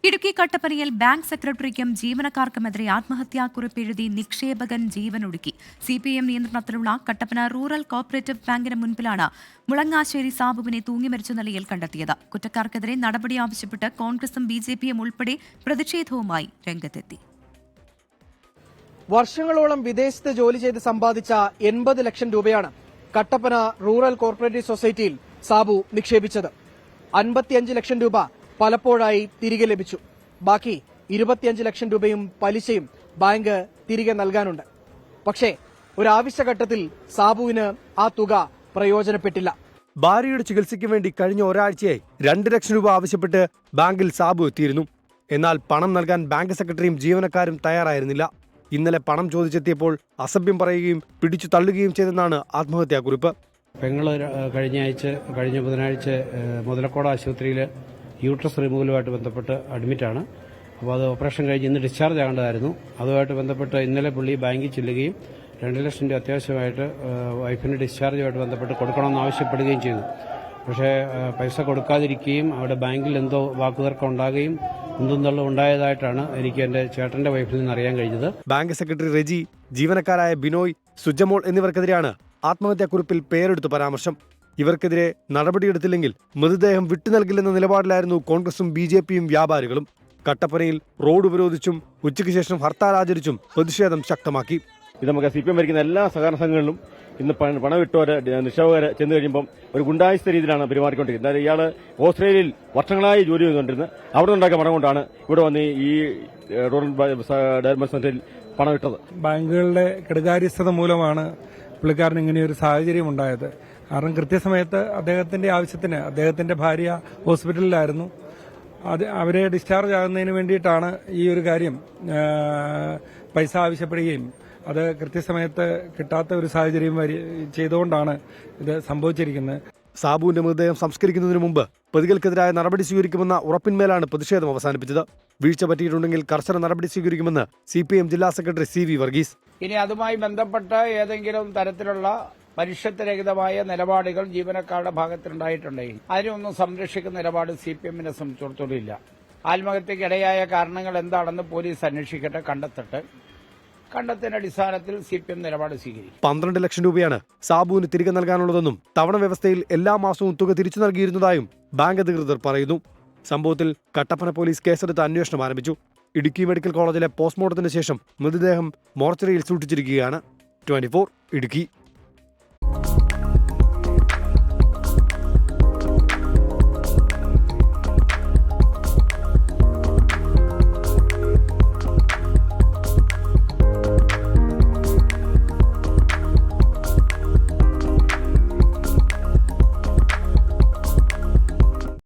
ഇടുക്കി കട്ടപ്പനയിൽ ബാങ്ക് സെക്രട്ടറിക്കും ജീവനക്കാർക്കുമെതിരെ ആത്മഹത്യാക്കുറിപ്പ് എഴുതി നിക്ഷേപകൻ ജീവനൊടുക്കി. CPM നിയന്ത്രണത്തിലുള്ള കട്ടപ്പന റൂറൽ കോഓപ്പറേറ്റീവ് ബാങ്കിന് മുൻപിലാണ് മുളങ്ങാശ്ശേരി സാബുവിനെ തൂങ്ങിമരിച്ച നിലയിൽ കണ്ടെത്തിയത്. കുറ്റക്കാർക്കെതിരെ നടപടി ആവശ്യപ്പെട്ട് കോൺഗ്രസും BJPയും ഉൾപ്പെടെ പ്രതിഷേധവുമായി രംഗത്തെത്തി. വർഷങ്ങളോളം വിദേശത്ത് ജോലി ചെയ്ത് സമ്പാദിച്ച 80 ലക്ഷം രൂപയാണ് കട്ടപ്പന റൂറൽ കോഓപ്പറേറ്റീവ് സൊസൈറ്റിയിൽ സാബു നിക്ഷേപിച്ചത്. 55 ലക്ഷം രൂപ പലപ്പോഴായി തിരികെ ലഭിച്ചു. ബാക്കി 25 ലക്ഷം രൂപയും പലിശയും ബാങ്ക് തിരികെ നൽകാനുണ്ട്. പക്ഷേ ഒരാവശ്യഘട്ടത്തിൽ സാബുവിന് ആ തുക പ്രയോജനപ്പെട്ടില്ല. ഭാര്യയുടെ ചികിത്സയ്ക്ക് വേണ്ടി കഴിഞ്ഞ ഒരാഴ്ചയായി 2 ലക്ഷം രൂപ ആവശ്യപ്പെട്ട് ബാങ്കിൽ സാബു എത്തിയിരുന്നു. എന്നാൽ പണം നൽകാൻ ബാങ്ക് സെക്രട്ടറിയും ജീവനക്കാരും തയ്യാറായിരുന്നില്ല. ഇന്നലെ പണം ചോദിച്ചെത്തിയപ്പോൾ അസഭ്യം പറയുകയും പിടിച്ചു തള്ളുകയും ചെയ്തെന്നാണ് ആത്മഹത്യാക്കുറിപ്പ്. പെങ്ങള് കഴിഞ്ഞ ബുധനാഴ്ച മുതലക്കോട് ആശുപത്രിയിൽ യൂട്രസ് റിമൂവലുമായിട്ട് ബന്ധപ്പെട്ട് അഡ്മിറ്റാണ്. അപ്പോൾ അത് ഓപ്പറേഷൻ കഴിഞ്ഞ് ഇന്ന് ഡിസ്ചാർജ് ആകേണ്ടതായിരുന്നു. അതുമായിട്ട് ബന്ധപ്പെട്ട് ഇന്നലെ പുള്ളി ബാങ്കിൽ ചെല്ലുകയും 2 ലക്ഷം രൂപ അത്യാവശ്യമായിട്ട് വൈഫിന് ഡിസ്ചാർജുമായിട്ട് ബന്ധപ്പെട്ട് കൊടുക്കണമെന്ന് ആവശ്യപ്പെടുകയും ചെയ്തു. പക്ഷേ പൈസ കൊടുക്കാതിരിക്കുകയും അവിടെ ബാങ്കിൽ എന്തോ വാക്കുതർക്കം ഉണ്ടാകുകയും എന്തെന്നുള്ള ഉണ്ടായതായിട്ടാണ് എനിക്ക് എൻ്റെ ചേട്ടന്റെ വൈഫിൽ നിന്ന് അറിയാൻ കഴിഞ്ഞത്. ബാങ്ക് സെക്രട്ടറി റെജി, ജീവനക്കാരായ ബിനോയ്, സുജമോൾ എന്നിവർക്കെതിരെയാണ് ആത്മഹത്യാക്കുറിപ്പിൽ പേരെടുത്ത് പരാമർശം. ഇവർക്കെതിരെ നടപടിയെടുത്തില്ലെങ്കിൽ മൃതദേഹം വിട്ടുനൽകില്ലെന്ന നിലപാടിലായിരുന്നു കോൺഗ്രസും BJPയും വ്യാപാരികളും. കട്ടപ്പനയിൽ റോഡ് ഉപരോധിച്ചും ഉച്ചയ്ക്ക് ശേഷം ഹർത്താൽ ആചരിച്ചും പ്രതിഷേധം ശക്തമാക്കി. ഇത് നമുക്ക് CPM ഭരിക്കുന്ന എല്ലാ സഹകരണ സംഘങ്ങളിലും ഇന്ന് പണം വിട്ടവരെ നിക്ഷേപകരെ ചെന്ന് കഴിയുമ്പോൾ ഒരു ഗുണ്ടായിസ്ഥ രീതിയിലാണ് പെരുമാറിക്കൊണ്ടിരിക്കുന്നത്. ഇയാൾ ഓസ്ട്രേലിയയിൽ വർഷങ്ങളായി ജോലി ചെയ്തുകൊണ്ടിരുന്നത് അവിടെ ഉണ്ടാക്കിയ പണം കൊണ്ടാണ് ഇവിടെ വന്ന് ഈ റൂറൽ ഡെവലപ്മെന്റ് സെന്ററിൽ പണം ഇട്ടത്. ബാങ്കുകളുടെ കെടുകാര്യസ്ഥത മൂലമാണ് പുള്ളിക്കാരന് ഇങ്ങനെയൊരു സാഹചര്യം ഉണ്ടായത്. കാരണം കൃത്യസമയത്ത് അദ്ദേഹത്തിന്റെ ആവശ്യത്തിന് അദ്ദേഹത്തിന്റെ ഭാര്യ ഹോസ്പിറ്റലിലായിരുന്നു. അവരെ ഡിസ്ചാർജ് ആകുന്നതിന് വേണ്ടിയിട്ടാണ് ഈ ഒരു കാര്യം പൈസ ആവശ്യപ്പെടുകയും അത് കൃത്യസമയത്ത് കിട്ടാത്ത ഒരു സാഹചര്യം ചെയ്തുകൊണ്ടാണ് ഇത് സംഭവിച്ചിരിക്കുന്നത്. സാബുവിന്റെ മൃതദേഹം സംസ്കരിക്കുന്നതിന് മുമ്പ് പ്രതികൾക്കെതിരായ നടപടി സ്വീകരിക്കുമെന്ന ഉറപ്പിന്മേലാണ് പ്രതിഷേധം അവസാനിപ്പിച്ചത്. വീഴ്ച പറ്റിയിട്ടുണ്ടെങ്കിൽ കർശന നടപടി സ്വീകരിക്കുമെന്ന് CPM ജില്ലാ സെക്രട്ടറി CV വർഗീസ്. ഇനി അതുമായി ബന്ധപ്പെട്ട് ഏതെങ്കിലും തരത്തിലുള്ള മനുഷ്യത്വരഹിതമായ നിലപാടുകൾ ജീവനക്കാരുടെ ഭാഗത്തുണ്ടായിട്ടുണ്ടെങ്കിൽ അതിനൊന്നും സംരക്ഷിക്കുന്ന നിലപാട് CPMനെ സംബന്ധിച്ചിടത്തോളം ഇല്ല. ആത്മഹത്യക്കിടയായ കാരണങ്ങൾ എന്താണെന്ന് പോലീസ് അന്വേഷിക്കട്ടെ, കണ്ടെത്തുന്ന അടിസ്ഥാനത്തിൽ CPM നിലപാട് സ്വീകരിക്കും. 12 ലക്ഷം രൂപയാണ് സാബുവിന് തിരികെ നൽകാനുള്ളതെന്നും തവണ വ്യവസ്ഥയിൽ എല്ലാ മാസവും തുക തിരിച്ചു നൽകിയിരുന്നതായും ബാങ്ക് അധികൃതർ പറയുന്നു. സംഭവത്തിൽ കട്ടപ്പന പോലീസ് കേസെടുത്ത് അന്വേഷണം ആരംഭിച്ചു. ഇടുക്കി മെഡിക്കൽ കോളേജിലെ പോസ്റ്റ്മോർട്ടത്തിന് ശേഷം മൃതദേഹം മോർച്ചറിയിൽ സൂക്ഷിച്ചിരിക്കുകയാണ്. 24 ഇടുക്കി.